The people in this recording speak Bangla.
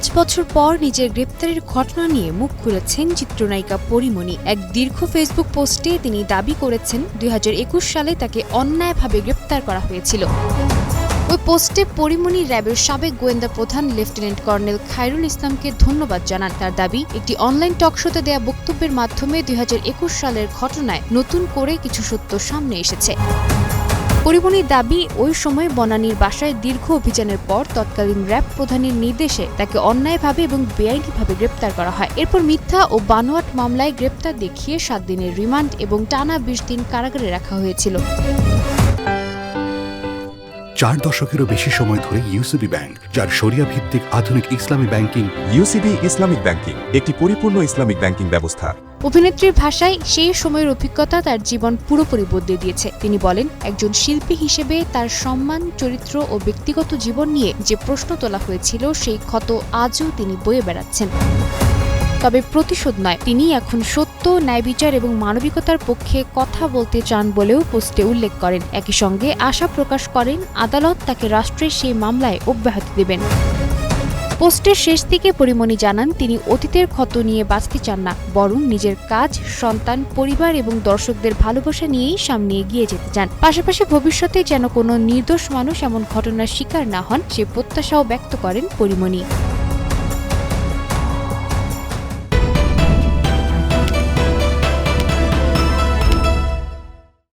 5 বছর পর নিজের গ্রেপ্তারের ঘটনা নিয়ে মুখ খুলেছেন চিত্রনায়িকা পরীমণি। এক দীর্ঘ ফেসবুক পোস্টে তিনি দাবি করেছেন 2021 সালে তাকে অন্যায়ভাবে গ্রেপ্তার করা হয়েছিল। ওই পোস্টে পরীমণি র্যাবের সাবেক গোয়েন্দা প্রধান লেফটেন্যান্ট কর্নেল খায়রুল ইসলামকে ধন্যবাদ জানান। তার দাবি, একটি অনলাইন টকশোতে দেয়া বক্তব্যের মাধ্যমে 2021 সালের ঘটনায় নতুন করে কিছু সত্য সামনে এসেছে। পরীমণির দাবি, ওই সময় বনানীর বাসায় দীর্ঘ অভিযানের পর তৎকালীন র্যাব প্রধানের নির্দেশে তাকে অন্যায়ভাবে এবং বেআইনিভাবে গ্রেপ্তার করা হয়। এরপর মিথ্যা ও বানোয়াট মামলায় গ্রেপ্তার দেখিয়ে 7 দিনের রিমান্ড এবং টানা 20 দিন কারাগারে রাখা হয়েছিল। 4 দশকেরও বেশি সময় ধরে ইউসিবি ব্যাংক, যার শরিয়া ভিত্তিক আধুনিক ইসলামী ব্যাংকিং। ইউসিবি ইসলামিক ব্যাংকিং একটি পরিপূর্ণ ইসলামিক ব্যাংকিং ব্যবস্থা। অভিনেত্রীর ভাষায়, সেই সময়ের অভিজ্ঞতা তার জীবন পুরোপুরি বদলে দিয়েছে। তিনি বলেন, একজন শিল্পী হিসেবে তার সম্মান, চরিত্র ও ব্যক্তিগত জীবন নিয়ে যে প্রশ্ন তোলা হয়েছিল, সেই ক্ষত আজও তিনি বয়ে বেড়াচ্ছেন। তবে প্রতিশোধ নয়, তিনি এখন সত্য, ন্যায় বিচার এবং মানবিকতার পক্ষে কথা বলতে চান বলেও পোস্টে উল্লেখ করেন। একই সঙ্গে আশা প্রকাশ করেন, আদালত তাকে রাষ্ট্রের সেই মামলায় অব্যাহতি দেবেন। পোস্টের শেষ দিকে পরীমণি জানান, তিনি অতীতের ক্ষত নিয়ে বাঁচতে চান না, বরং নিজের কাজ, সন্তান, পরিবার এবং দর্শকদের ভালোবাসা নিয়েই সামনে এগিয়ে যেতে চান। পাশাপাশি ভবিষ্যতে যেন কোনো নির্দোষ মানুষ এমন ঘটনার শিকার না হন, সে প্রত্যাশাও ব্যক্ত করেন পরীমণি।